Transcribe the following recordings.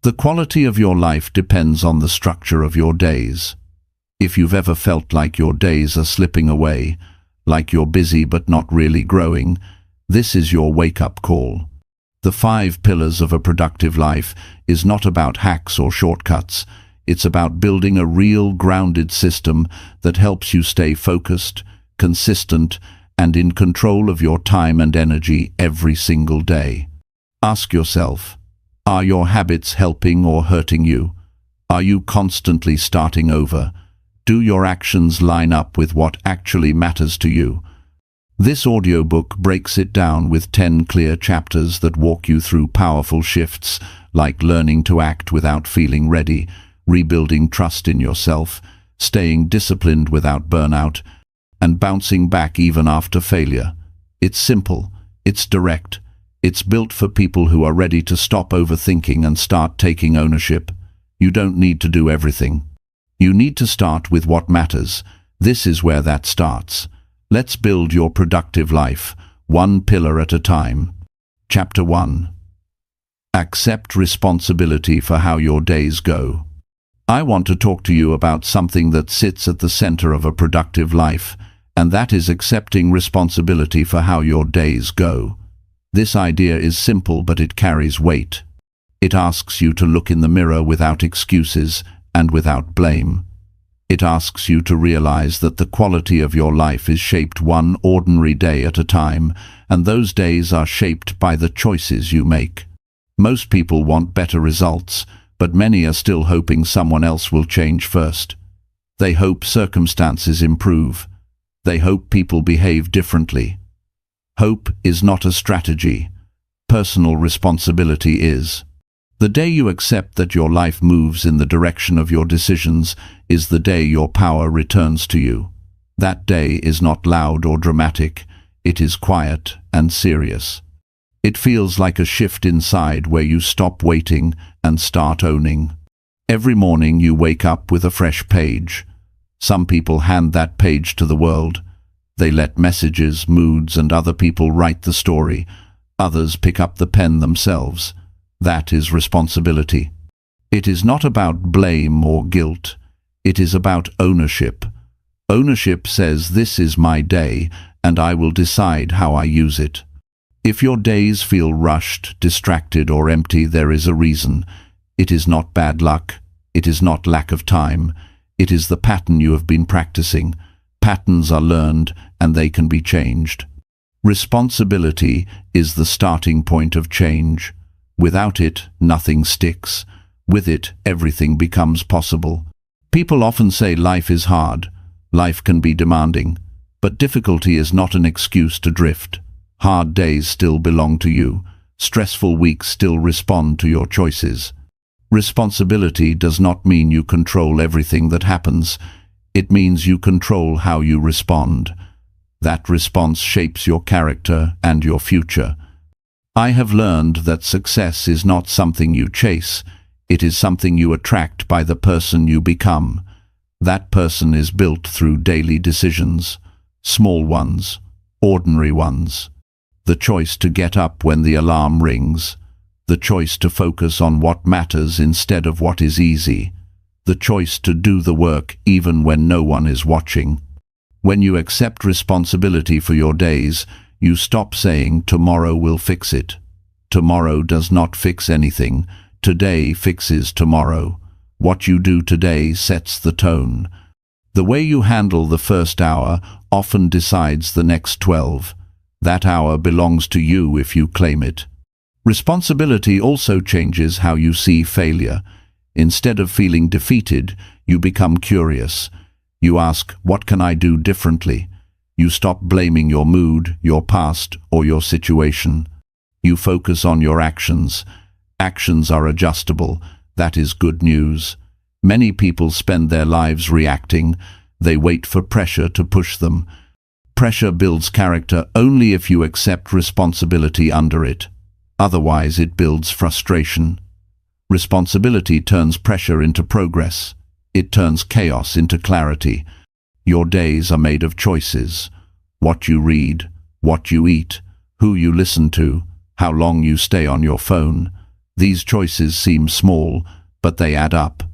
The quality of your life depends on the structure of your days. If you've ever felt like your days are slipping away, like you're busy but not really growing, this is your wake-up call. The 5 pillars of a productive life is not about hacks or shortcuts. It's about building a real, grounded system that helps you stay focused, consistent, and in control of your time and energy every single day. Ask yourself, are your habits helping or hurting you? Are you constantly starting over? Do your actions line up with what actually matters to you? This audiobook breaks it down with 10 clear chapters that walk you through powerful shifts like learning to act without feeling ready, rebuilding trust in yourself, staying disciplined without burnout, and bouncing back even after failure. It's simple, it's direct, it's built for people who are ready to stop overthinking and start taking ownership. You don't need to do everything. You need to start with what matters. This is where that starts. Let's build your productive life, one pillar at a time. Chapter 1. Accept responsibility for how your days go. I want to talk to you about something that sits at the center of a productive life, and that is accepting responsibility for how your days go. This idea is simple, but it carries weight. It asks you to look in the mirror without excuses and without blame. It asks you to realize that the quality of your life is shaped one ordinary day at a time, and those days are shaped by the choices you make. Most people want better results, but many are still hoping someone else will change first. They hope circumstances improve. They hope people behave differently. Hope is not a strategy. Personal responsibility is. The day you accept that your life moves in the direction of your decisions is the day your power returns to you. That day is not loud or dramatic. It is quiet and serious. It feels like a shift inside where you stop waiting and start owning. Every morning you wake up with a fresh page. Some people hand that page to the world. They let messages, moods, and other people write the story. Others pick up the pen themselves. That is responsibility. It is not about blame or guilt. It is about ownership. Ownership says, this is my day, and I will decide how I use it. If your days feel rushed, distracted, or empty, there is a reason. It is not bad luck. It is not lack of time. It is the pattern you have been practicing. Patterns are learned, and they can be changed. Responsibility is the starting point of change. Without it, nothing sticks. With it, everything becomes possible. People often say life is hard. Life can be demanding. But difficulty is not an excuse to drift. Hard days still belong to you. Stressful weeks still respond to your choices. Responsibility does not mean you control everything that happens. It means you control how you respond. That response shapes your character and your future. I have learned that success is not something you chase. It is something you attract by the person you become. That person is built through daily decisions, small ones, ordinary ones. The choice to get up when the alarm rings. The choice to focus on what matters instead of what is easy. The choice to do the work even when no one is watching. When you accept responsibility for your days, you stop saying, tomorrow will fix it. Tomorrow does not fix anything. Today fixes tomorrow. What you do today sets the tone. The way you handle the first hour often decides the next 12. That hour belongs to you if you claim it. Responsibility also changes how you see failure. Instead of feeling defeated, you become curious. You ask, what can I do differently? You stop blaming your mood, your past, or your situation. You focus on your actions. Actions are adjustable. That is good news. Many people spend their lives reacting. They wait for pressure to push them. Pressure builds character only if you accept responsibility under it. Otherwise, it builds frustration. Responsibility turns pressure into progress. It turns chaos into clarity. Your days are made of choices. What you read, what you eat, who you listen to, how long you stay on your phone. These choices seem small, but they add up.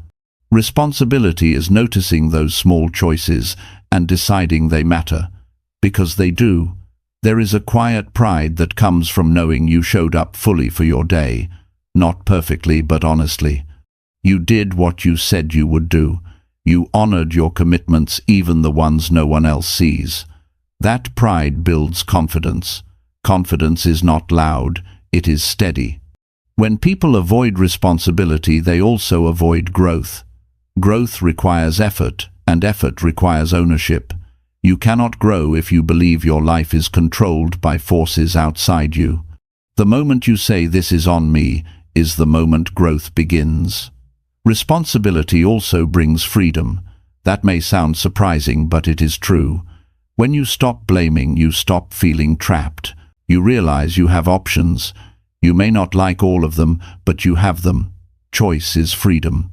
Responsibility is noticing those small choices and deciding they matter. Because they do. There is a quiet pride that comes from knowing you showed up fully for your day. Not perfectly, but honestly. You did what you said you would do. You honored your commitments, even the ones no one else sees. That pride builds confidence. Confidence is not loud, it is steady. When people avoid responsibility, they also avoid growth. Growth requires effort, and effort requires ownership. You cannot grow if you believe your life is controlled by forces outside you. The moment you say "this is on me" is the moment growth begins. Responsibility also brings freedom. That may sound surprising, but it is true. When you stop blaming, you stop feeling trapped. You realize you have options. You may not like all of them, but you have them. Choice is freedom.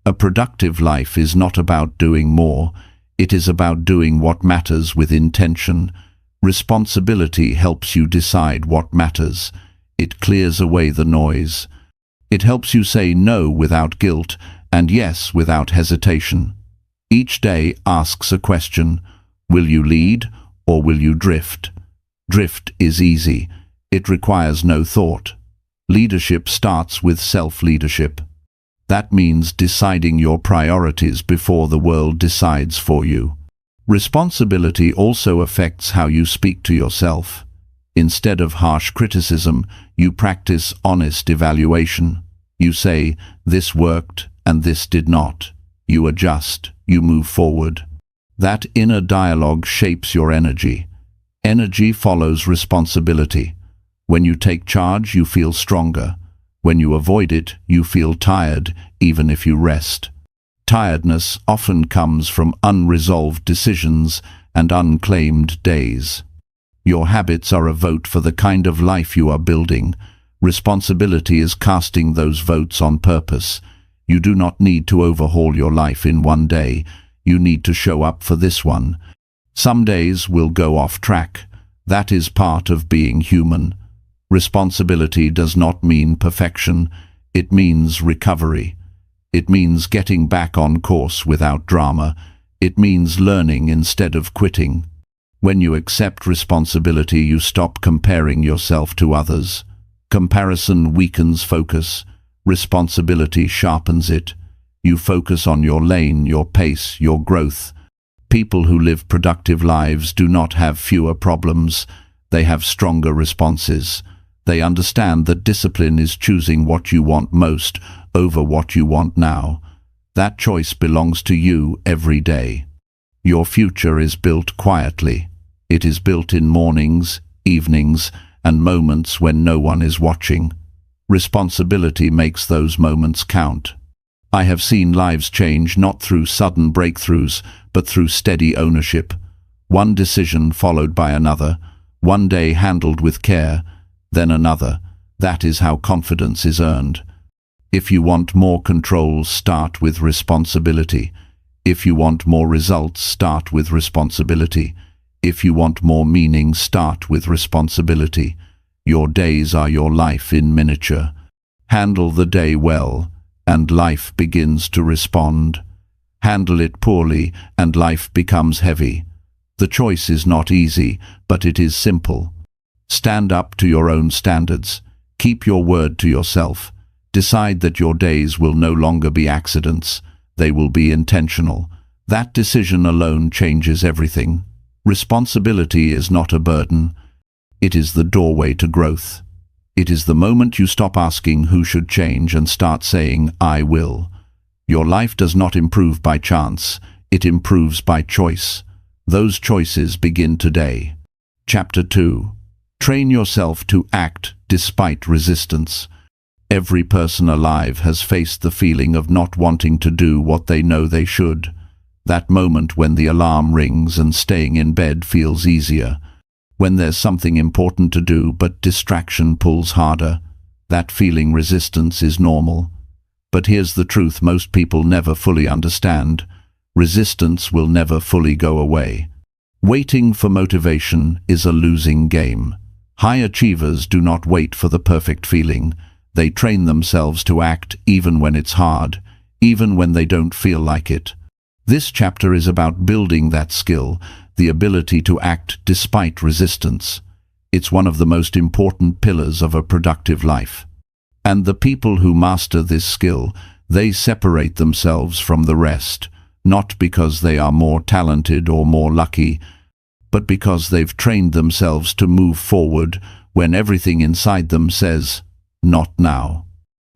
A productive life is not about doing more. It is about doing what matters with intention. Responsibility helps you decide what matters. It clears away the noise. It helps you say no without guilt and yes without hesitation. Each day asks a question: will you lead or will you drift? Drift is easy. It requires no thought. Leadership starts with self-leadership. That means deciding your priorities before the world decides for you. Responsibility also affects how you speak to yourself. Instead of harsh criticism, you practice honest evaluation. You say, "This worked and this did not." You adjust, you move forward. That inner dialogue shapes your energy. Energy follows responsibility. When you take charge, you feel stronger. When you avoid it, you feel tired, even if you rest. Tiredness often comes from unresolved decisions and unclaimed days. Your habits are a vote for the kind of life you are building. Responsibility is casting those votes on purpose. You do not need to overhaul your life in one day. You need to show up for this one. Some days will go off track. That is part of being human. Responsibility does not mean perfection. It means recovery. It means getting back on course without drama. It means learning instead of quitting. When you accept responsibility, you stop comparing yourself to others. Comparison weakens focus. Responsibility sharpens it. You focus on your lane, your pace, your growth. People who live productive lives do not have fewer problems. They have stronger responses. They understand that discipline is choosing what you want most over what you want now. That choice belongs to you every day. Your future is built quietly. It is built in mornings, evenings, and moments when no one is watching. Responsibility makes those moments count. I have seen lives change not through sudden breakthroughs, but through steady ownership. One decision followed by another, one day handled with care, then another. That is how confidence is earned. If you want more control, start with responsibility. If you want more results, start with responsibility. If you want more meaning, start with responsibility. Your days are your life in miniature. Handle the day well, and life begins to respond. Handle it poorly, and life becomes heavy. The choice is not easy, but it is simple. Stand up to your own standards. Keep your word to yourself. Decide that your days will no longer be accidents. They will be intentional. That decision alone changes everything. Responsibility is not a burden. It is the doorway to growth. It is the moment you stop asking who should change and start saying, "I will." Your life does not improve by chance. It improves by choice. Those choices begin today. Chapter 2. Train yourself to act despite resistance. Every person alive has faced the feeling of not wanting to do what they know they should. That moment when the alarm rings and staying in bed feels easier. When there's something important to do but distraction pulls harder. That feeling resistance is normal. But here's the truth most people never fully understand. Resistance will never fully go away. Waiting for motivation is a losing game. High achievers do not wait for the perfect feeling. They train themselves to act even when it's hard, even when they don't feel like it. This chapter is about building that skill, the ability to act despite resistance. It's one of the most important pillars of a productive life. And the people who master this skill, they separate themselves from the rest, not because they are more talented or more lucky, but because they've trained themselves to move forward when everything inside them says, "Not now."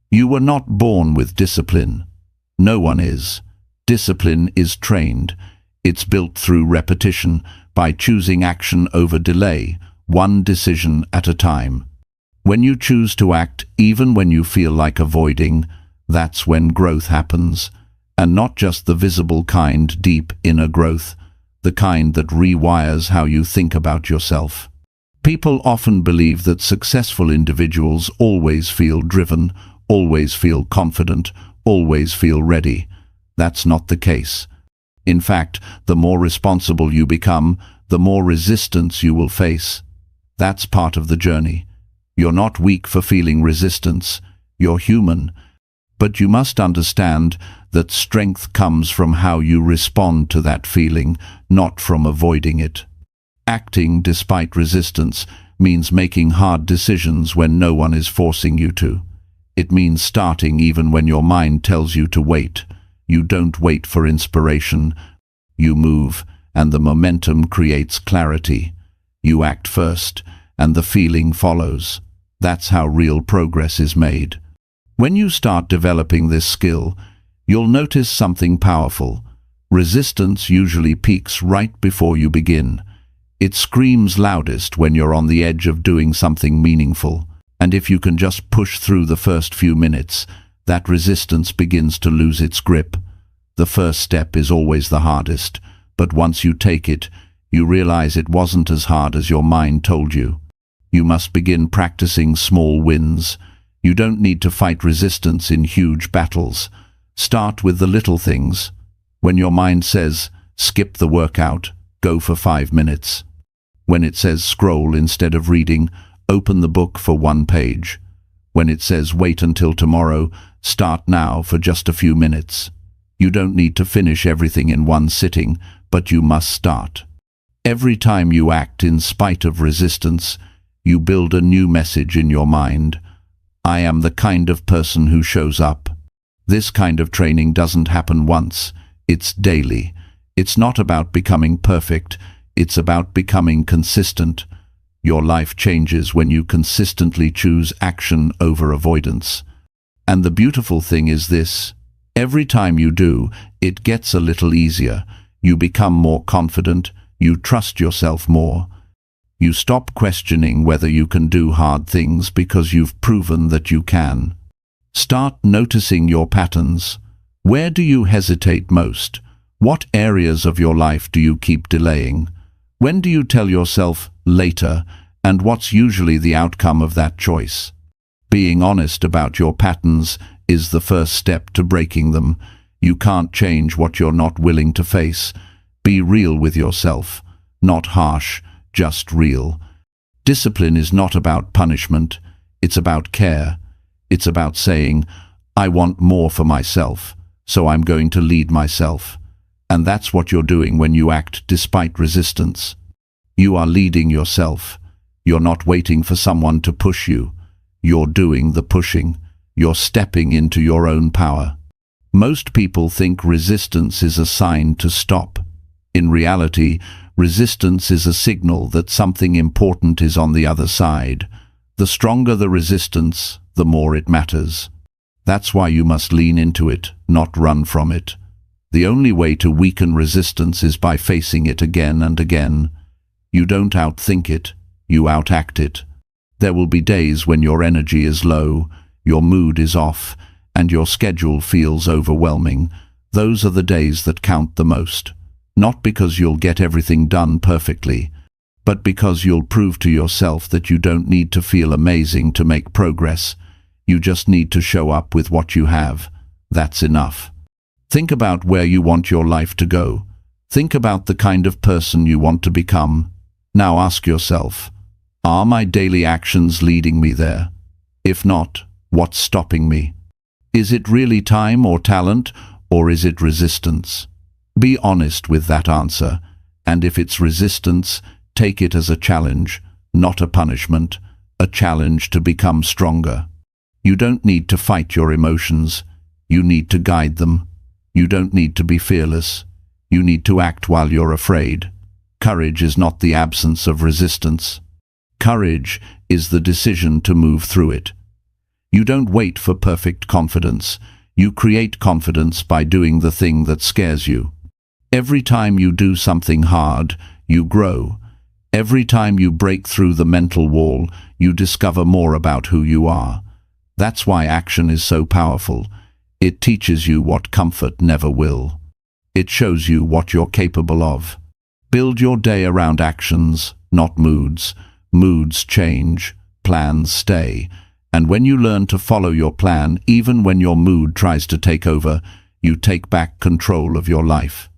You were not born with discipline. No one is. Discipline is trained. It's built through repetition, by choosing action over delay, one decision at a time. When you choose to act even when you feel like avoiding, that's when growth happens. And not just the visible kind, deep inner growth, the kind that rewires how you think about yourself. People often believe that successful individuals always feel driven, always feel confident, always feel ready. That's not the case. In fact, the more responsible you become, the more resistance you will face. That's part of the journey. You're not weak for feeling resistance. You're human. But you must understand that strength comes from how you respond to that feeling, not from avoiding it. Acting despite resistance means making hard decisions when no one is forcing you to. It means starting even when your mind tells you to wait. You don't wait for inspiration. You move, and the momentum creates clarity. You act first, and the feeling follows. That's how real progress is made. When you start developing this skill, you'll notice something powerful. Resistance usually peaks right before you begin. It screams loudest when you're on the edge of doing something meaningful. And if you can just push through the first few minutes, that resistance begins to lose its grip. The first step is always the hardest, but once you take it, you realize it wasn't as hard as your mind told you. You must begin practicing small wins. You don't need to fight resistance in huge battles. Start with the little things. When your mind says, skip the workout, go for 5 minutes. When it says scroll instead of reading, open the book for 1 page. When it says wait until tomorrow, start now for just a few minutes. You don't need to finish everything in one sitting, but you must start. Every time you act in spite of resistance, you build a new message in your mind. I am the kind of person who shows up. This kind of training doesn't happen once. It's daily. It's not about becoming perfect. It's about becoming consistent. Your life changes when you consistently choose action over avoidance. And the beautiful thing is this: every time you do, it gets a little easier. You become more confident. You trust yourself more. You stop questioning whether you can do hard things because you've proven that you can. Start noticing your patterns. Where do you hesitate most? What areas of your life do you keep delaying? When do you tell yourself later, and what's usually the outcome of that choice? Being honest about your patterns is the first step to breaking them. You can't change what you're not willing to face. Be real with yourself, not harsh, just real. Discipline is not about punishment. It's about care. It's about saying, I want more for myself, so I'm going to lead myself. And that's what you're doing when you act despite resistance. You are leading yourself. You're not waiting for someone to push you. You're doing the pushing. You're stepping into your own power. Most people think resistance is a sign to stop. In reality, resistance is a signal that something important is on the other side. The stronger the resistance, the more it matters. That's why you must lean into it, not run from it. The only way to weaken resistance is by facing it again and again. You don't outthink it, you outact it. There will be days when your energy is low, your mood is off, and your schedule feels overwhelming. Those are the days that count the most. Not because you'll get everything done perfectly, but because you'll prove to yourself that you don't need to feel amazing to make progress. You just need to show up with what you have. That's enough. Think about where you want your life to go. Think about the kind of person you want to become. Now ask yourself, are my daily actions leading me there? If not, What's stopping me? Is it really time or talent, or is it resistance? Be honest with that answer, and if it's resistance, take it as a challenge, not a punishment, a challenge to become stronger. You don't need to fight your emotions. You need to guide them. You don't need to be fearless. You need to act while you're afraid. Courage is not the absence of resistance. Courage is the decision to move through it. You don't wait for perfect confidence. You create confidence by doing the thing that scares you. Every time you do something hard, you grow. Every time you break through the mental wall, you discover more about who you are. That's why action is so powerful. It teaches you what comfort never will. It shows you what you're capable of. Build your day around actions, not moods. Moods change, plans stay. And when you learn to follow your plan, even when your mood tries to take over, you take back control of your life.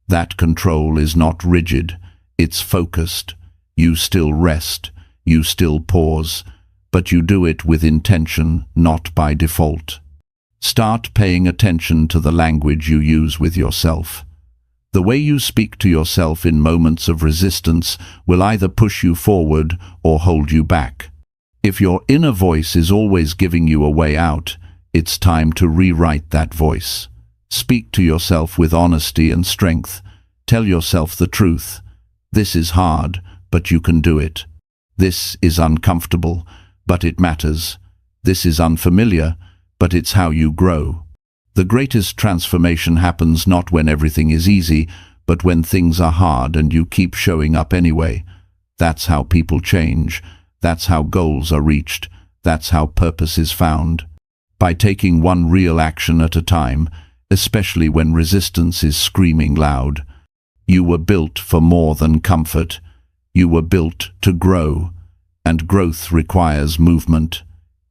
That control is not rigid, it's focused. You still rest, you still pause, but you do it with intention, not by default. Start paying attention to the language you use with yourself. The way you speak to yourself in moments of resistance will either push you forward or hold you back. If your inner voice is always giving you a way out, it's time to rewrite that voice. Speak to yourself with honesty and strength. Tell yourself the truth. This is hard, but you can do it. This is uncomfortable, but it matters. This is unfamiliar, but it's how you grow. The greatest transformation happens not when everything is easy, but when things are hard and you keep showing up anyway. That's how people change. That's how goals are reached. That's how purpose is found. By taking one real action at a time, especially when resistance is screaming loud. You were built for more than comfort. You were built to grow. And growth requires movement.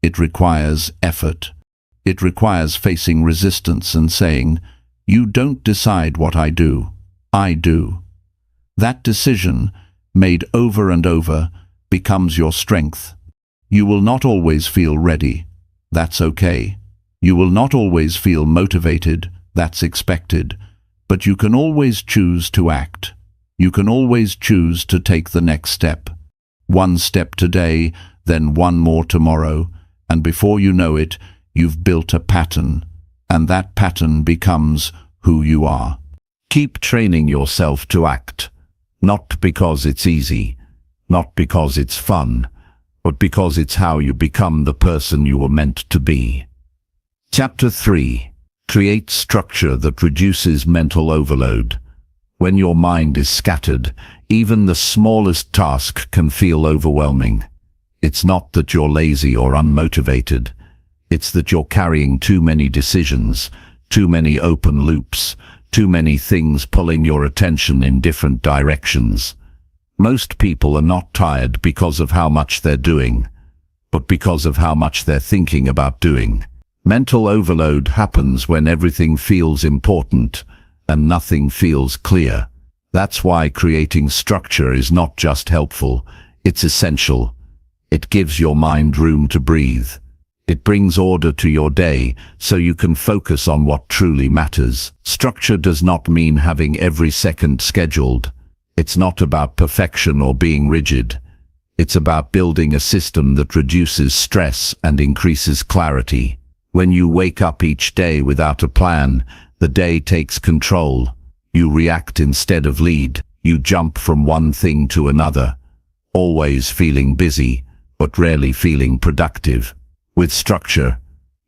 It requires effort. It requires facing resistance and saying, "You don't decide what I do. I do." That decision, made over and over, becomes your strength. You will not always feel ready. That's okay. You will not always feel motivated. That's expected. But you can always choose to act. You can always choose to take the next step. One step today, then one more tomorrow, and before you know it, you've built a pattern, and that pattern becomes who you are. Keep training yourself to act, not because it's easy, not because it's fun, but because it's how you become the person you were meant to be. Chapter 3. Create structure that reduces mental overload. When your mind is scattered, even the smallest task can feel overwhelming. It's not that you're lazy or unmotivated. It's that you're carrying too many decisions, too many open loops, too many things pulling your attention in different directions. Most people are not tired because of how much they're doing, but because of how much they're thinking about doing. Mental overload happens when everything feels important and nothing feels clear. That's why creating structure is not just helpful, it's essential. It gives your mind room to breathe. It brings order to your day so you can focus on what truly matters. Structure does not mean having every second scheduled. It's not about perfection or being rigid. It's about building a system that reduces stress and increases clarity. When you wake up each day without a plan, the day takes control. You react instead of lead. You jump from one thing to another, always feeling busy, but rarely feeling productive. With structure,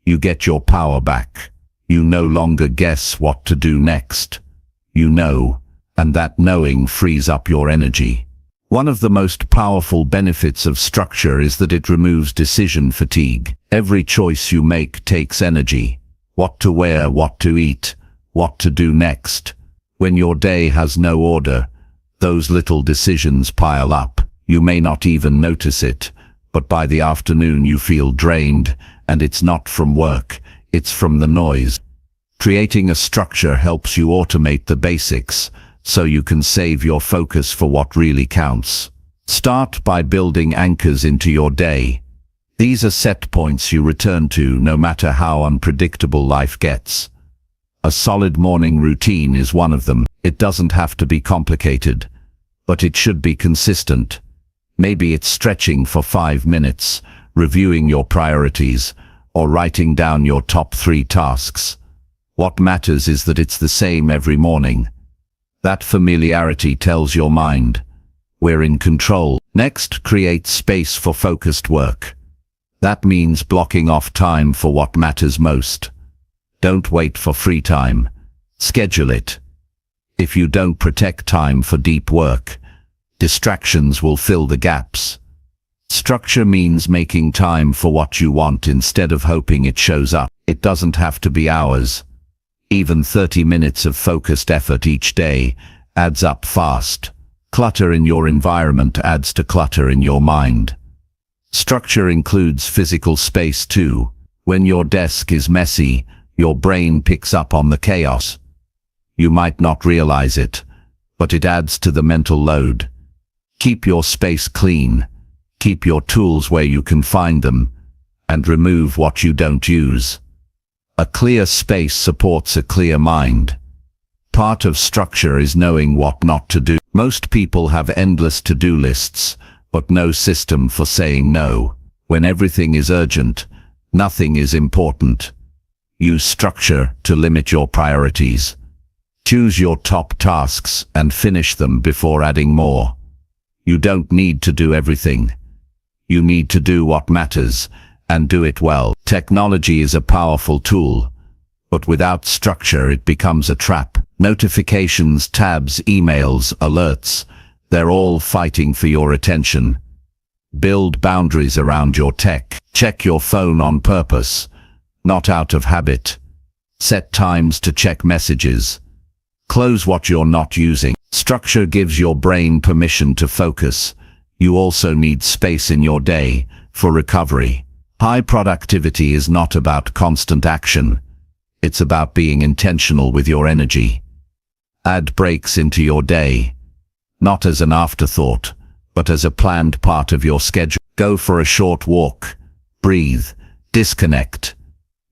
you get your power back. You no longer guess what to do next. You know, and that knowing frees up your energy. One of the most powerful benefits of structure is that it removes decision fatigue. Every choice you make takes energy. What to wear, what to eat, what to do next. When your day has no order, those little decisions pile up. You may not even notice it, but by the afternoon you feel drained, and it's not from work, it's from the noise. Creating a structure helps you automate the basics, so you can save your focus for what really counts. Start by building anchors into your day. These are set points you return to no matter how unpredictable life gets. A solid morning routine is one of them. It doesn't have to be complicated, but it should be consistent. Maybe it's stretching for 5 minutes, reviewing your priorities, or writing down your top 3 tasks. What matters is that it's the same every morning. That familiarity tells your mind, we're in control. Next, create space for focused work. That means blocking off time for what matters most. Don't wait for free time. Schedule it. If you don't protect time for deep work, distractions will fill the gaps. Structure means making time for what you want instead of hoping it shows up. It doesn't have to be hours. Even 30 minutes of focused effort each day adds up fast. Clutter in your environment adds to clutter in your mind. Structure includes physical space too. When your desk is messy, your brain picks up on the chaos. You might not realize it, but it adds to the mental load. Keep your space clean. Keep your tools where you can find them, and remove what you don't use. A clear space supports a clear mind. Part of structure is knowing what not to do. Most people have endless to-do lists, but no system for saying no. When everything is urgent, nothing is important. Use structure to limit your priorities. Choose your top tasks and finish them before adding more. You don't need to do everything. You need to do what matters, and do it well. Technology is a powerful tool, but without structure it becomes a trap. Notifications, tabs, emails, alerts, they're all fighting for your attention. Build boundaries around your tech. Check your phone on purpose, not out of habit. Set times to check messages. Close what you're not using. Structure gives your brain permission to focus. You also need space in your day for recovery. High productivity is not about constant action. It's about being intentional with your energy. Add breaks into your day, not as an afterthought, but as a planned part of your schedule. Go for a short walk. Breathe. Disconnect.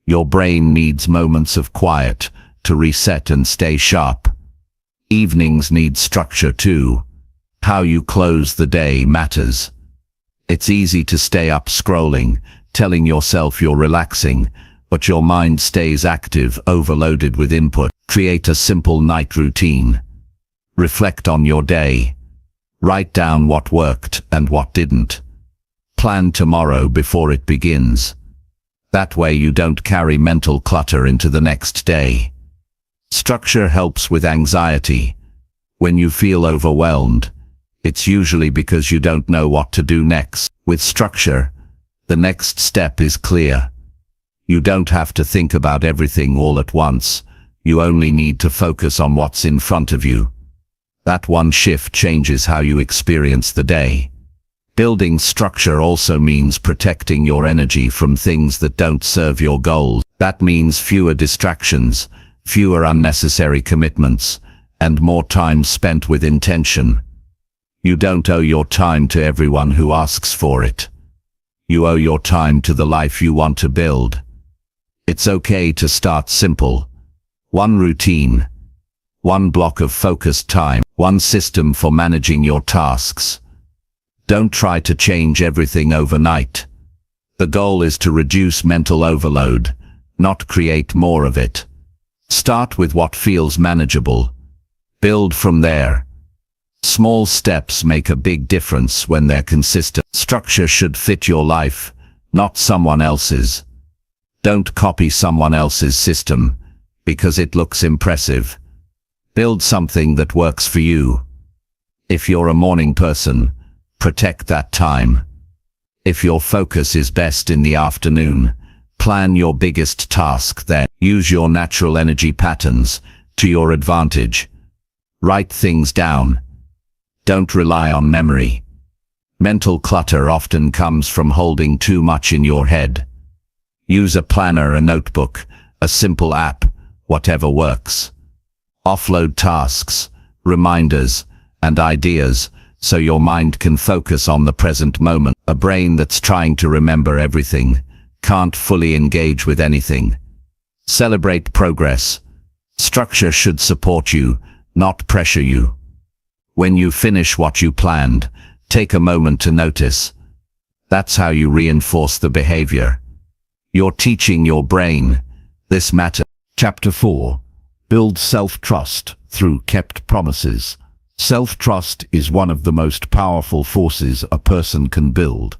Your brain needs moments of quiet to reset and stay sharp. Evenings need structure too. How you close the day matters. It's easy to stay up scrolling, telling yourself you're relaxing, but your mind stays active, overloaded with input. Create a simple night routine. Reflect on your day. Write down what worked and what didn't. Plan tomorrow before it begins. That way you don't carry mental clutter into the next day. Structure helps with anxiety. When you feel overwhelmed, it's usually because you don't know what to do next. With structure, the next step is clear. You don't have to think about everything all at once. You only need to focus on what's in front of you. That one shift changes how you experience the day. Building structure also means protecting your energy from things that don't serve your goals. That means fewer distractions, fewer unnecessary commitments, and more time spent with intention. You don't owe your time to everyone who asks for it. You owe your time to the life you want to build. It's okay to start simple. One routine, one block of focused time, one system for managing your tasks. Don't try to change everything overnight. The goal is to reduce mental overload, not create more of it. Start with what feels manageable. Build from there. Small steps make a big difference when they're consistent. Structure should fit your life, not someone else's. Don't copy someone else's system because it looks impressive. Build something that works for you. If you're a morning person, protect that time. If your focus is best in the afternoon, plan your biggest task then. Use your natural energy patterns to your advantage. Write things down. Don't rely on memory. Mental clutter often comes from holding too much in your head. Use a planner, a notebook, a simple app, whatever works. Offload tasks, reminders, and ideas so your mind can focus on the present moment. A brain that's trying to remember everything can't fully engage with anything. Celebrate progress. Structure should support you, not pressure you. When you finish what you planned, take a moment to notice. That's how you reinforce the behavior. You're teaching your brain, this matters. Chapter 4. Build self-trust through kept promises. Self-trust is one of the most powerful forces a person can build.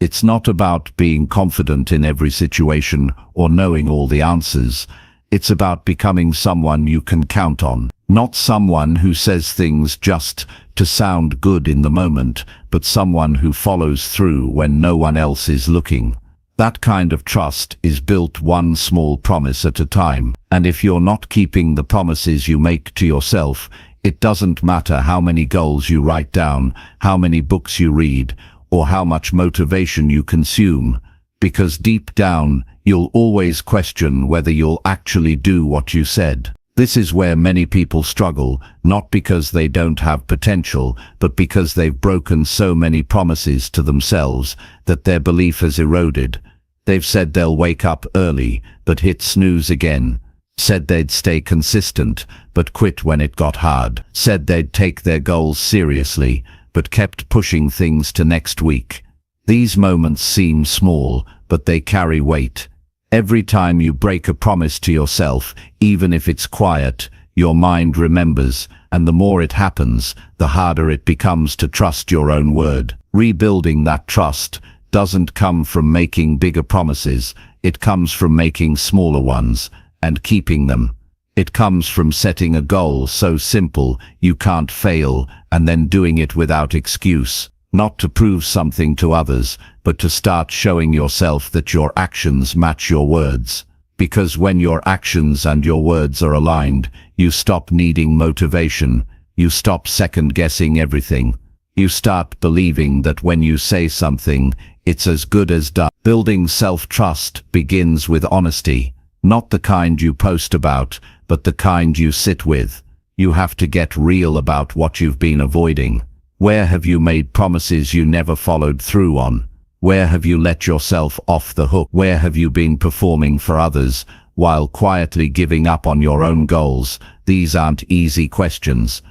It's not about being confident in every situation or knowing all the answers. It's about becoming someone you can count on. Not someone who says things just to sound good in the moment, but someone who follows through when no one else is looking. That kind of trust is built one small promise at a time. And if you're not keeping the promises you make to yourself, it doesn't matter how many goals you write down, how many books you read, or how much motivation you consume, because deep down, you'll always question whether you'll actually do what you said. This is where many people struggle, not because they don't have potential, but because they've broken so many promises to themselves that their belief has eroded. They've said they'll wake up early, but hit snooze again. Said they'd stay consistent, but quit when it got hard. Said they'd take their goals seriously, but kept pushing things to next week. These moments seem small, but they carry weight. Every time you break a promise to yourself, even if it's quiet, your mind remembers, and the more it happens, the harder it becomes to trust your own word. Rebuilding that trust doesn't come from making bigger promises, it comes from making smaller ones, and keeping them. It comes from setting a goal so simple you can't fail, and then doing it without excuse. Not to prove something to others, but to start showing yourself that your actions match your words. Because when your actions and your words are aligned, you stop needing motivation, you stop second-guessing everything. You start believing that when you say something, it's as good as done. Building self-trust begins with honesty, not the kind you post about, but the kind you sit with. You have to get real about what you've been avoiding. Where have you made promises you never followed through on? Where have you let yourself off the hook? Where have you been performing for others while quietly giving up on your own goals? These aren't easy questions,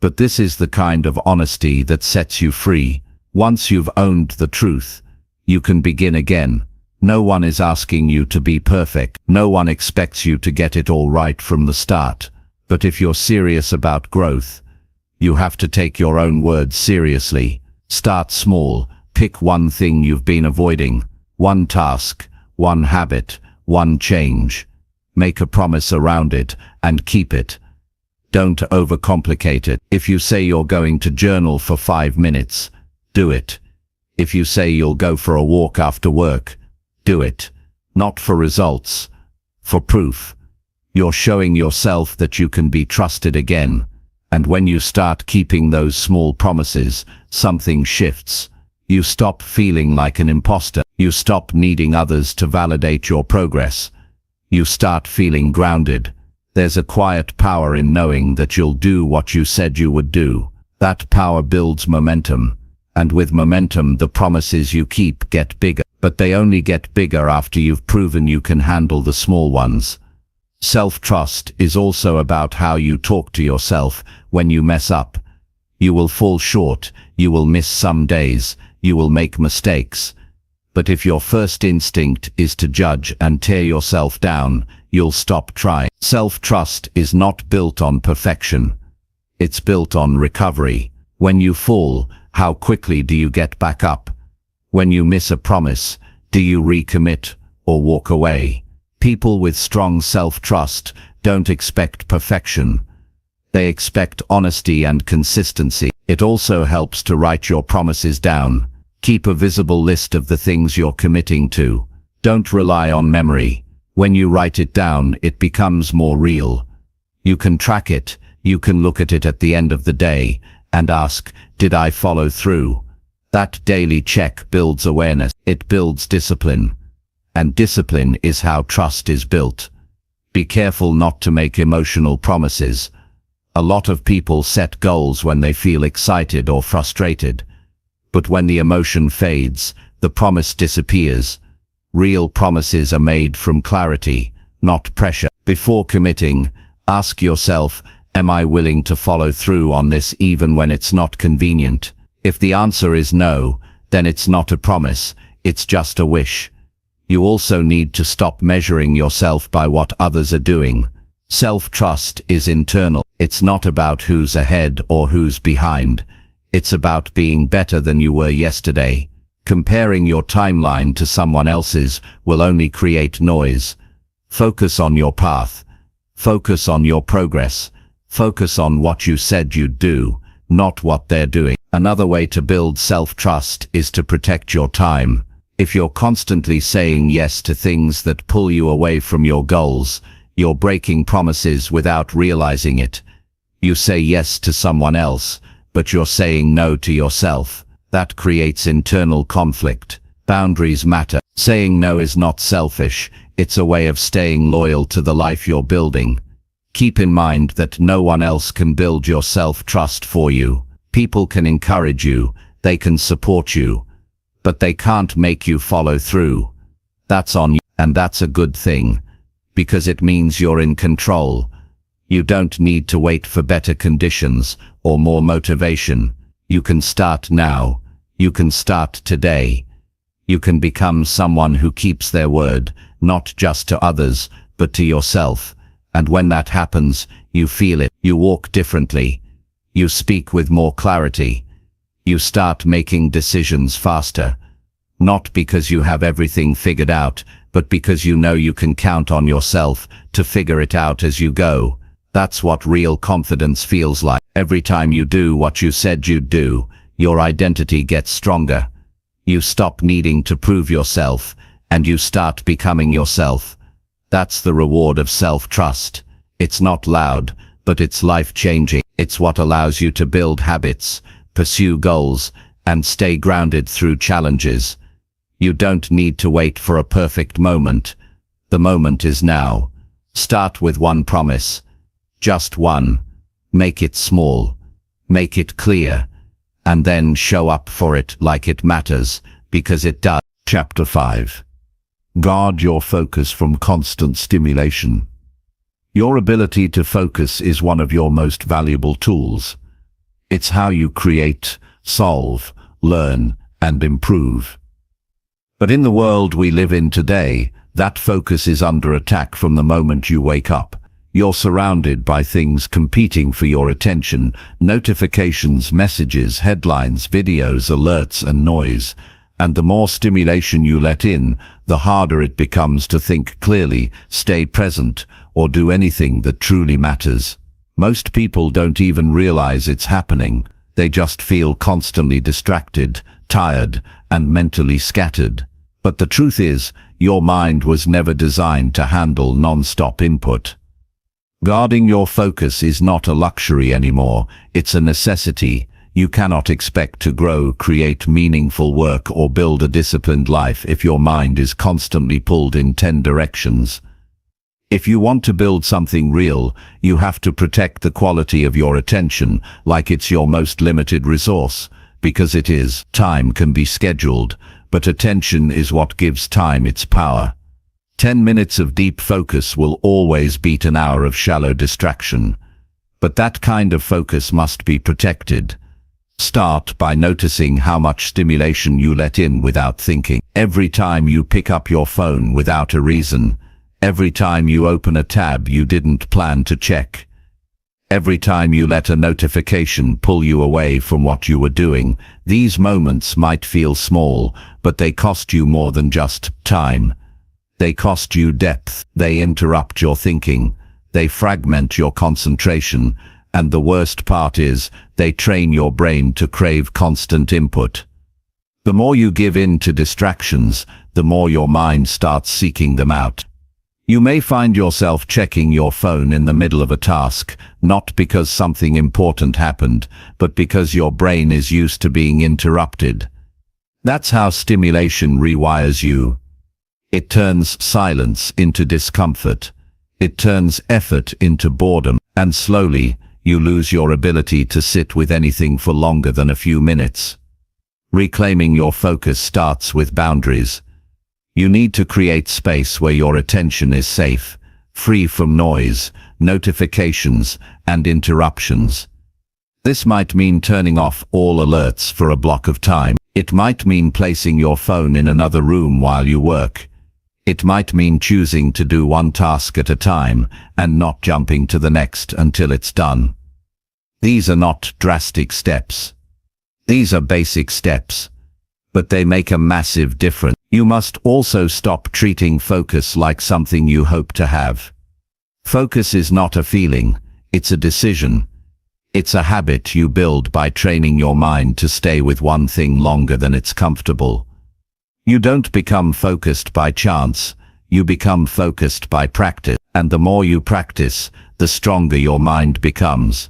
but this is the kind of honesty that sets you free. Once you've owned the truth, you can begin again. No one is asking you to be perfect. No one expects you to get it all right from the start. But if you're serious about growth, you have to take your own words seriously. Start small. Pick one thing you've been avoiding. One task, one habit, one change. Make a promise around it and keep it. Don't overcomplicate it. If you say you're going to journal for 5 minutes, do it. If you say you'll go for a walk after work, do it. Not for results, for proof. You're showing yourself that you can be trusted again. And when you start keeping those small promises, something shifts. You stop feeling like an imposter. You stop needing others to validate your progress. You start feeling grounded. There's a quiet power in knowing that you'll do what you said you would do. That power builds momentum. And with momentum, the promises you keep get bigger. But they only get bigger after you've proven you can handle the small ones. Self-trust is also about how you talk to yourself when you mess up. You will fall short, you will miss some days, you will make mistakes. But if your first instinct is to judge and tear yourself down, you'll stop trying. Self-trust is not built on perfection. It's built on recovery. When you fall, how quickly do you get back up? When you miss a promise, do you recommit or walk away? People with strong self-trust don't expect perfection. They expect honesty and consistency. It also helps to write your promises down. Keep a visible list of the things you're committing to. Don't rely on memory. When you write it down, it becomes more real. You can track it. You can look at it at the end of the day and ask, did I follow through? That daily check builds awareness. It builds discipline. And discipline is how trust is built. Be careful not to make emotional promises. A lot of people set goals when they feel excited or frustrated. But when the emotion fades, the promise disappears. Real promises are made from clarity, not pressure. Before committing, ask yourself, am I willing to follow through on this even when it's not convenient? If the answer is no, then it's not a promise, it's just a wish. You also need to stop measuring yourself by what others are doing. Self-trust is internal. It's not about who's ahead or who's behind. It's about being better than you were yesterday. Comparing your timeline to someone else's will only create noise. Focus on your path. Focus on your progress. Focus on what you said you'd do, not what they're doing. Another way to build self-trust is to protect your time. If you're constantly saying yes to things that pull you away from your goals, you're breaking promises without realizing it. You say yes to someone else, but you're saying no to yourself. That creates internal conflict. Boundaries matter. Saying no is not selfish. It's a way of staying loyal to the life you're building. Keep in mind that no one else can build your self-trust for you. People can encourage you, they can support you, but they can't make you follow through. That's on you, and that's a good thing, because it means you're in control. You don't need to wait for better conditions or more motivation. You can start now. You can start today. You can become someone who keeps their word, not just to others, but to yourself. And when that happens, you feel it. You walk differently. You speak with more clarity. You start making decisions faster. Not because you have everything figured out, but because you know you can count on yourself to figure it out as you go. That's what real confidence feels like. Every time you do what you said you'd do, your identity gets stronger. You stop needing to prove yourself, and you start becoming yourself. That's the reward of self-trust. It's not loud, but it's life-changing. It's what allows you to build habits, pursue goals, and stay grounded through challenges. You don't need to wait for a perfect moment. The moment is now. Start with one promise. Just one. Make it small. Make it clear. And then show up for it like it matters, because it does. Chapter 5. Guard your focus from constant stimulation. Your ability to focus is one of your most valuable tools. It's how you create, solve, learn, and improve. But in the world we live in today, that focus is under attack from the moment you wake up. You're surrounded by things competing for your attention: notifications, messages, headlines, videos, alerts, and noise. And the more stimulation you let in, the harder it becomes to think clearly, stay present, or do anything that truly matters. Most people don't even realize it's happening. They just feel constantly distracted, tired, and mentally scattered. But the truth is, your mind was never designed to handle non-stop input. Guarding your focus is not a luxury anymore, it's a necessity. You cannot expect to grow, create meaningful work, or build a disciplined life if your mind is constantly pulled in 10 directions. If you want to build something real, you have to protect the quality of your attention like it's your most limited resource, because it is. Time can be scheduled, but attention is what gives time its power. 10 minutes of deep focus will always beat an hour of shallow distraction. But that kind of focus must be protected. Start by noticing how much stimulation you let in without thinking. Every time you pick up your phone without a reason. Every time you open a tab you didn't plan to check. Every time you let a notification pull you away from what you were doing. These moments might feel small, but they cost you more than just time. They cost you depth. They interrupt your thinking. They fragment your concentration. And the worst part is, they train your brain to crave constant input. The more you give in to distractions, the more your mind starts seeking them out. You may find yourself checking your phone in the middle of a task, not because something important happened, but because your brain is used to being interrupted. That's how stimulation rewires you. It turns silence into discomfort. It turns effort into boredom, and slowly, you lose your ability to sit with anything for longer than a few minutes. Reclaiming your focus starts with boundaries. You need to create space where your attention is safe, free from noise, notifications, and interruptions. This might mean turning off all alerts for a block of time. It might mean placing your phone in another room while you work. It might mean choosing to do one task at a time and not jumping to the next until it's done. These are not drastic steps. These are basic steps, but they make a massive difference. You must also stop treating focus like something you hope to have. Focus is not a feeling, it's a decision. It's a habit you build by training your mind to stay with one thing longer than it's comfortable. You don't become focused by chance, you become focused by practice. And the more you practice, the stronger your mind becomes.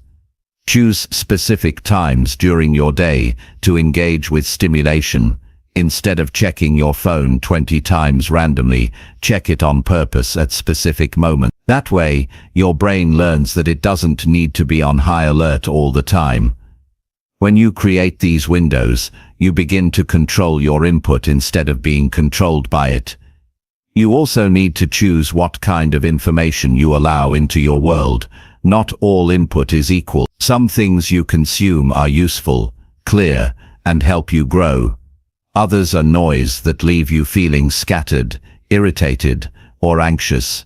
Choose specific times during your day to engage with stimulation. Instead of checking your phone 20 times randomly, check it on purpose at specific moments. That way, your brain learns that it doesn't need to be on high alert all the time. When you create these windows, you begin to control your input instead of being controlled by it. You also need to choose what kind of information you allow into your world. Not all input is equal. Some things you consume are useful, clear, and help you grow. Others are noise that leave you feeling scattered, irritated, or anxious.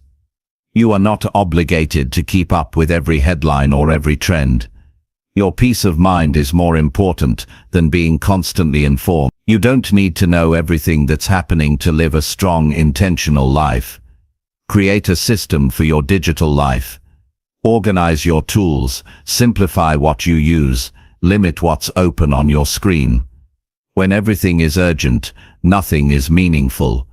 You are not obligated to keep up with every headline or every trend. Your peace of mind is more important than being constantly informed. You don't need to know everything that's happening to live a strong, intentional life. Create a system for your digital life. Organize your tools, simplify what you use, limit what's open on your screen. When everything is urgent, nothing is meaningful.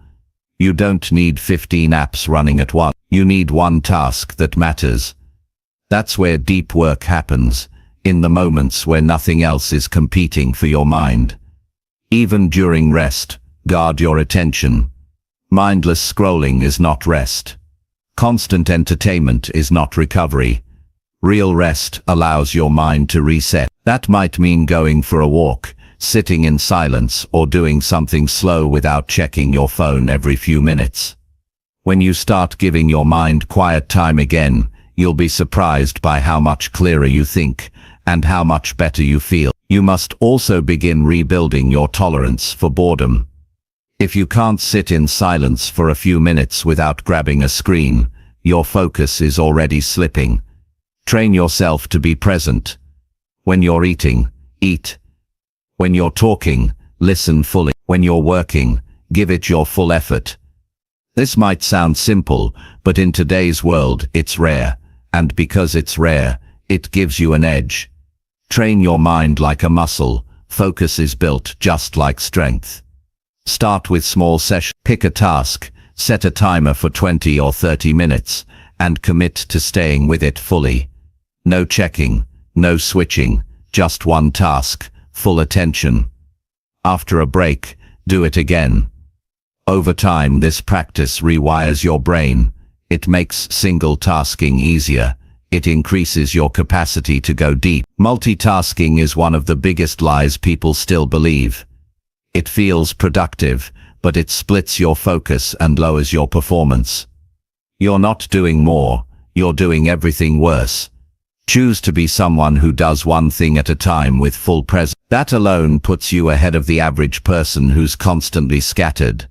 You don't need 15 apps running at once. You need one task that matters. That's where deep work happens, in the moments where nothing else is competing for your mind. Even during rest, guard your attention. Mindless scrolling is not rest. Constant entertainment is not recovery. Real rest allows your mind to reset. That might mean going for a walk, sitting in silence, or doing something slow without checking your phone every few minutes. When you start giving your mind quiet time again, you'll be surprised by how much clearer you think and how much better you feel. You must also begin rebuilding your tolerance for boredom. If you can't sit in silence for a few minutes without grabbing a screen, your focus is already slipping. Train yourself to be present. When you're eating, eat. When you're talking, listen fully. When you're working, give it your full effort. This might sound simple, but in today's world, it's rare. And because it's rare, it gives you an edge. Train your mind like a muscle. Focus is built just like strength. Start with small sessions. Pick a task, set a timer for 20 or 30 minutes, and commit to staying with it fully. No checking, no switching, just one task, full attention. After a break, do it again. Over time, this practice rewires your brain. It makes single tasking easier. It increases your capacity to go deep. Multitasking is one of the biggest lies people still believe. It feels productive, but it splits your focus and lowers your performance. You're not doing more, you're doing everything worse. Choose to be someone who does one thing at a time with full presence. That alone puts you ahead of the average person who's constantly scattered.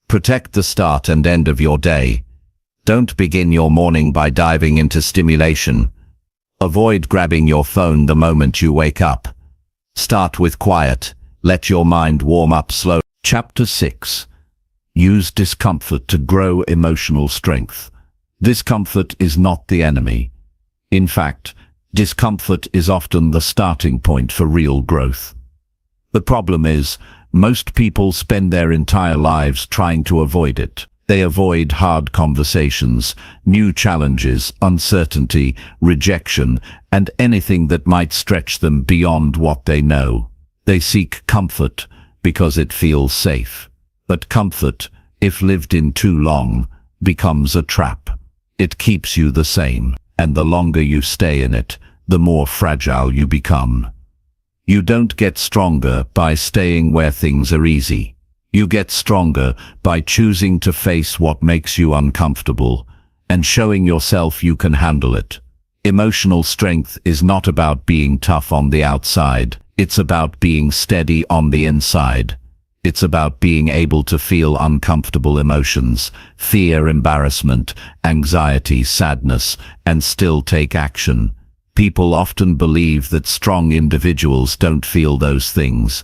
Protect the start and end of your day. Don't begin your morning by diving into stimulation. Avoid grabbing your phone the moment you wake up. Start with quiet. Let your mind warm up slowly. Chapter 6. Use discomfort to grow emotional strength. Discomfort is not the enemy. In fact, discomfort is often the starting point for real growth. The problem is, most people spend their entire lives trying to avoid it. They avoid hard conversations, new challenges, uncertainty, rejection, and anything that might stretch them beyond what they know. They seek comfort because it feels safe. But comfort, if lived in too long, becomes a trap. It keeps you the same, and the longer you stay in it, the more fragile you become. You don't get stronger by staying where things are easy. You get stronger by choosing to face what makes you uncomfortable and showing yourself you can handle it. Emotional strength is not about being tough on the outside. It's about being steady on the inside. It's about being able to feel uncomfortable emotions, fear, embarrassment, anxiety, sadness, and still take action. People often believe that strong individuals don't feel those things,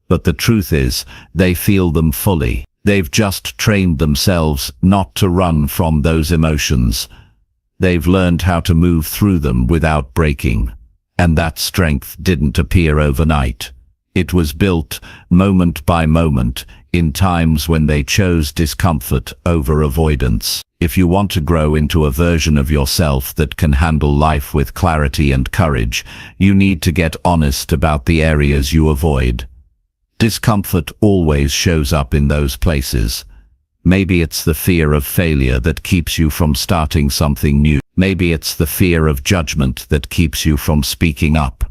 but the truth is, they feel them fully. They've just trained themselves not to run from those emotions. They've learned how to move through them without breaking. And that strength didn't appear overnight. It was built moment by moment in times when they chose discomfort over avoidance. If you want to grow into a version of yourself that can handle life with clarity and courage, you need to get honest about the areas you avoid. Discomfort always shows up in those places. Maybe it's the fear of failure that keeps you from starting something new. Maybe it's the fear of judgment that keeps you from speaking up.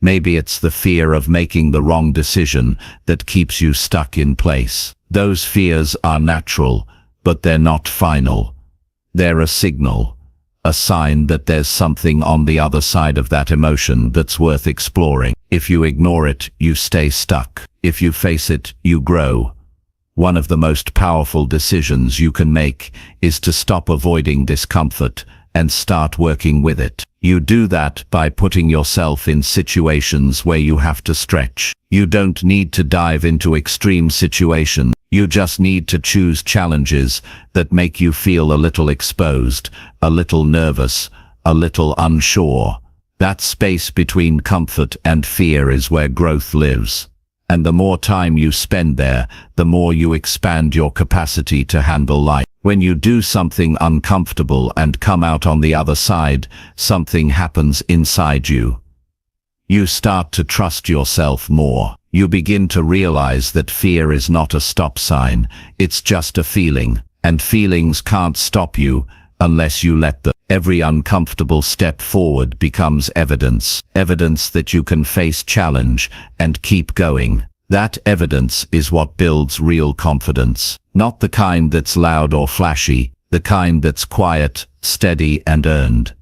Maybe it's the fear of making the wrong decision that keeps you stuck in place. Those fears are natural, but they're not final. They're a signal, a sign that there's something on the other side of that emotion that's worth exploring. If you ignore it, you stay stuck. If you face it, you grow. One of the most powerful decisions you can make is to stop avoiding discomfort and start working with it. You do that by putting yourself in situations where you have to stretch. You don't need to dive into extreme situations. You just need to choose challenges that make you feel a little exposed, a little nervous, a little unsure. That space between comfort and fear is where growth lives. And the more time you spend there, the more you expand your capacity to handle life. When you do something uncomfortable and come out on the other side, something happens inside you. You start to trust yourself more. You begin to realize that fear is not a stop sign, it's just a feeling. And feelings can't stop you unless you let them. Every uncomfortable step forward becomes evidence. Evidence that you can face challenge and keep going. That evidence is what builds real confidence. Not the kind that's loud or flashy, the kind that's quiet, steady, and earned.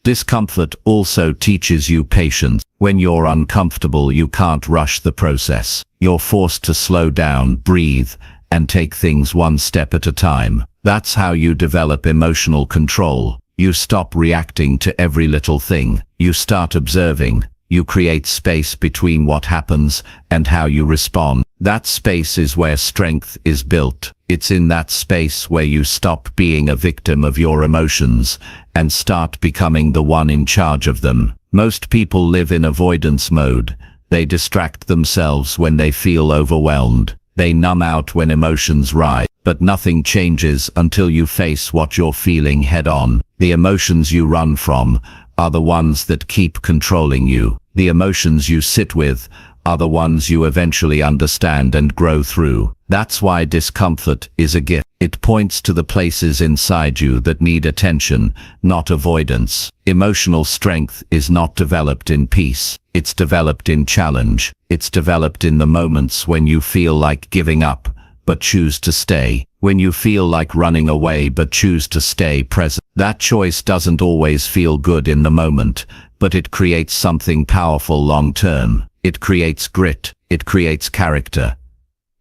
Discomfort also teaches you patience. When you're uncomfortable, you can't rush the process. You're forced to slow down, breathe, and take things one step at a time. That's how you develop emotional control. You stop reacting to every little thing. You start observing. You create space between what happens and how you respond. That space is where strength is built. It's in that space where you stop being a victim of your emotions and start becoming the one in charge of them. Most people live in avoidance mode. They distract themselves when they feel overwhelmed. They numb out when emotions rise. But nothing changes until you face what you're feeling head on. The emotions you run from are the ones that keep controlling you. The emotions you sit with are the ones you eventually understand and grow through. That's why discomfort is a gift. It points to the places inside you that need attention, not avoidance. Emotional strength is not developed in peace. It's developed in challenge. It's developed in the moments when you feel like giving up, but choose to stay. When you feel like running away but choose to stay present. That choice doesn't always feel good in the moment, but it creates something powerful long term. It creates grit. It creates character.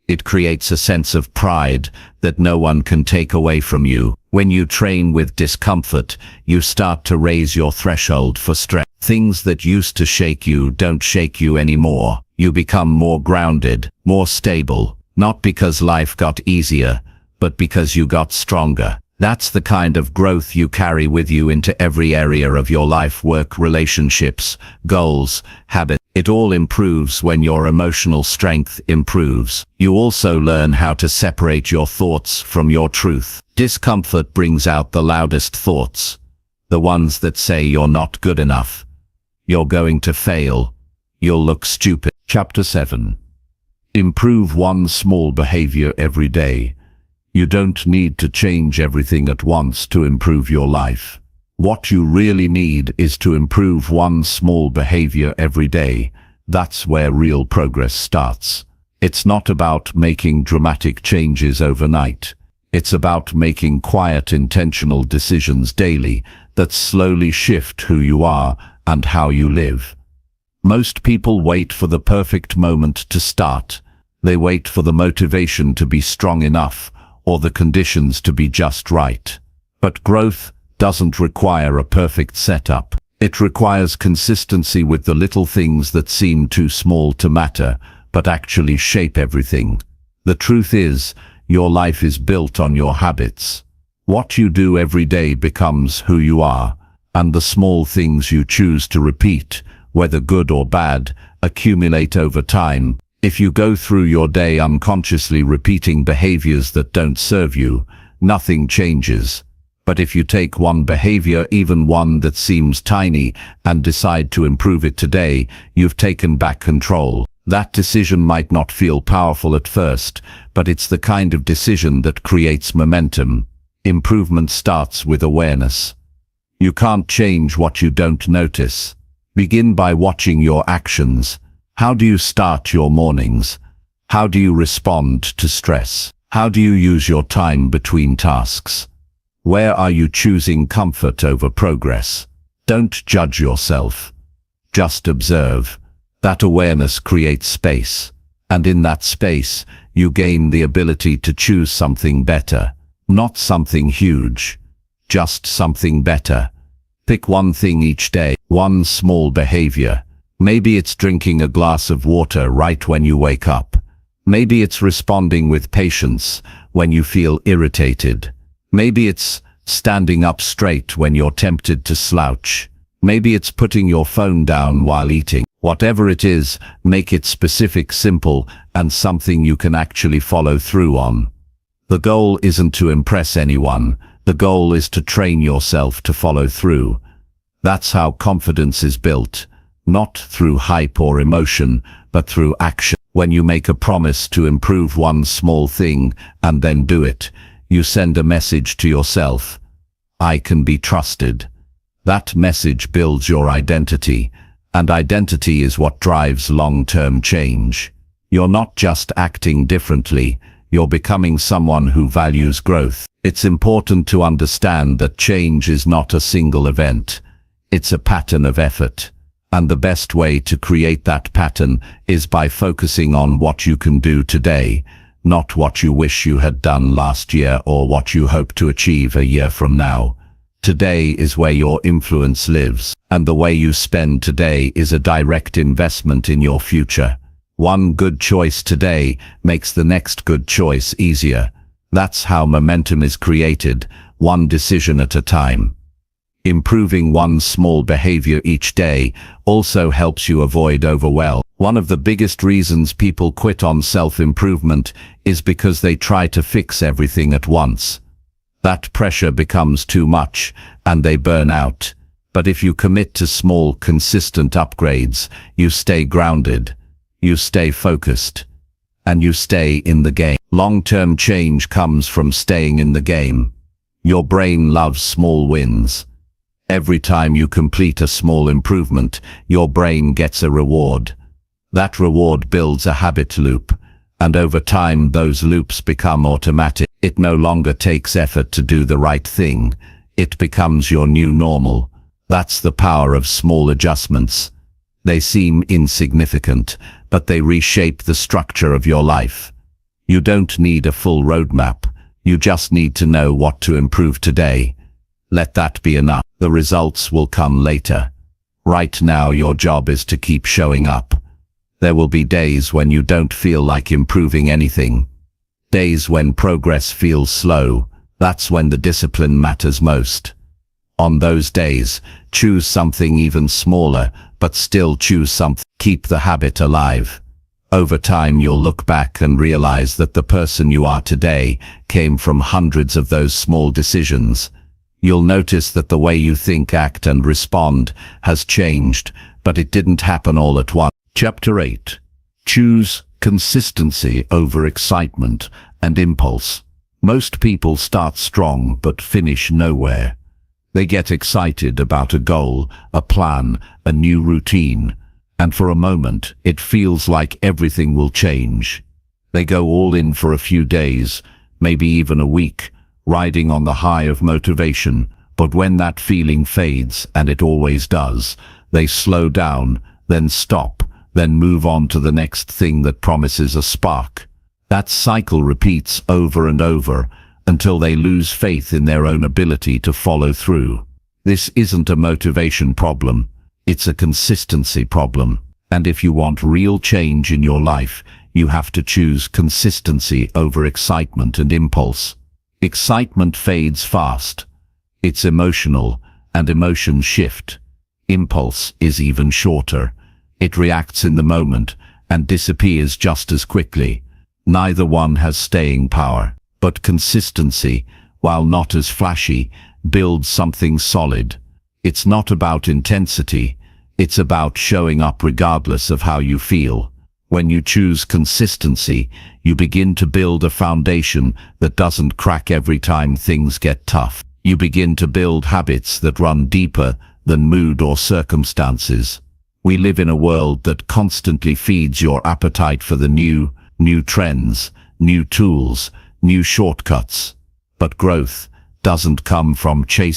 It creates a sense of pride that no one can take away from you. When you train with discomfort, you start to raise your threshold for strength. Things that used to shake you don't shake you anymore. You become more grounded, more stable, not because life got easier, but because you got stronger. That's the kind of growth you carry with you into every area of your life: work, relationships, goals, habits. It all improves when your emotional strength improves. You also learn how to separate your thoughts from your truth. Discomfort brings out the loudest thoughts, the ones that say you're not good enough, you're going to fail, you'll look stupid. Chapter 7. Improve one small behavior every day. You don't need to change everything at once to improve your life. What you really need is to improve one small behavior every day. That's where real progress starts. It's not about making dramatic changes overnight. It's about making quiet, intentional decisions daily that slowly shift who you are and how you live. Most people wait for the perfect moment to start. They wait for the motivation to be strong enough or the conditions to be just right. But growth doesn't require a perfect setup. It requires consistency with the little things that seem too small to matter, but actually shape everything. The truth is, your life is built on your habits. What you do every day becomes who you are, and the small things you choose to repeat, whether good or bad, accumulate over time. If you go through your day unconsciously repeating behaviors that don't serve you, nothing changes. But if you take one behavior, even one that seems tiny, and decide to improve it today, you've taken back control. That decision might not feel powerful at first, but it's the kind of decision that creates momentum. Improvement starts with awareness. You can't change what you don't notice. Begin by watching your actions. How do you start your mornings? How do you respond to stress? How do you use your time between tasks? Where are you choosing comfort over progress? Don't judge yourself. Just observe. That awareness creates space, and in that space, you gain the ability to choose something better. Not something huge, just something better. Pick one thing each day, one small behavior. Maybe it's drinking a glass of water right when you wake up. Maybe it's responding with patience when you feel irritated. Maybe it's standing up straight when you're tempted to slouch. Maybe it's putting your phone down while eating. Whatever it is, make it specific, simple, and something you can actually follow through on. The goal isn't to impress anyone. The goal is to train yourself to follow through. That's how confidence is built. Not through hype or emotion, but through action. When you make a promise to improve one small thing and then do it, you send a message to yourself. I can be trusted. That message builds your identity, and identity is what drives long-term change. You're not just acting differently, you're becoming someone who values growth. It's important to understand that change is not a single event. It's a pattern of effort. And the best way to create that pattern is by focusing on what you can do today, not what you wish you had done last year or what you hope to achieve a year from now. Today is where your influence lives, and the way you spend today is a direct investment in your future. One good choice today makes the next good choice easier. That's how momentum is created, one decision at a time. Improving one small behavior each day also helps you avoid overwhelm. One of the biggest reasons people quit on self-improvement is because they try to fix everything at once. That pressure becomes too much, and they burn out. But if you commit to small, consistent upgrades, you stay grounded, you stay focused, and you stay in the game. Long-term change comes from staying in the game. Your brain loves small wins. Every time you complete a small improvement, your brain gets a reward. That reward builds a habit loop, and over time those loops become automatic. It no longer takes effort to do the right thing. It becomes your new normal. That's the power of small adjustments. They seem insignificant, but they reshape the structure of your life. You don't need a full roadmap. You just need to know what to improve today. Let that be enough. The results will come later. Right now your job is to keep showing up. There will be days when you don't feel like improving anything. Days when progress feels slow. That's when the discipline matters most. On those days, choose something even smaller, but still choose something. Keep the habit alive. Over time you'll look back and realize that the person you are today came from hundreds of those small decisions. You'll notice that the way you think, act, and respond has changed, but it didn't happen all at once. Chapter 8. Choose consistency over excitement and impulse. Most people start strong but finish nowhere. They get excited about a goal, a plan, a new routine, and for a moment it feels like everything will change. They go all in for a few days, maybe even a week, riding on the high of motivation, but when that feeling fades, and it always does, they slow down, then stop, then move on to the next thing that promises a spark. That cycle repeats over and over until they lose faith in their own ability to follow through. This isn't a motivation problem, it's a consistency problem. And if you want real change in your life, you have to choose consistency over excitement and impulse. Excitement fades fast. It's emotional, and emotions shift. Impulse is even shorter. It reacts in the moment and disappears just as quickly. Neither one has staying power, but consistency, while not as flashy, builds something solid. It's not about intensity, it's about showing up regardless of how you feel. When you choose consistency, you begin to build a foundation that doesn't crack every time things get tough. You begin to build habits that run deeper than mood or circumstances. We live in a world that constantly feeds your appetite for the new trends, new tools, new shortcuts. But growth doesn't come from chasing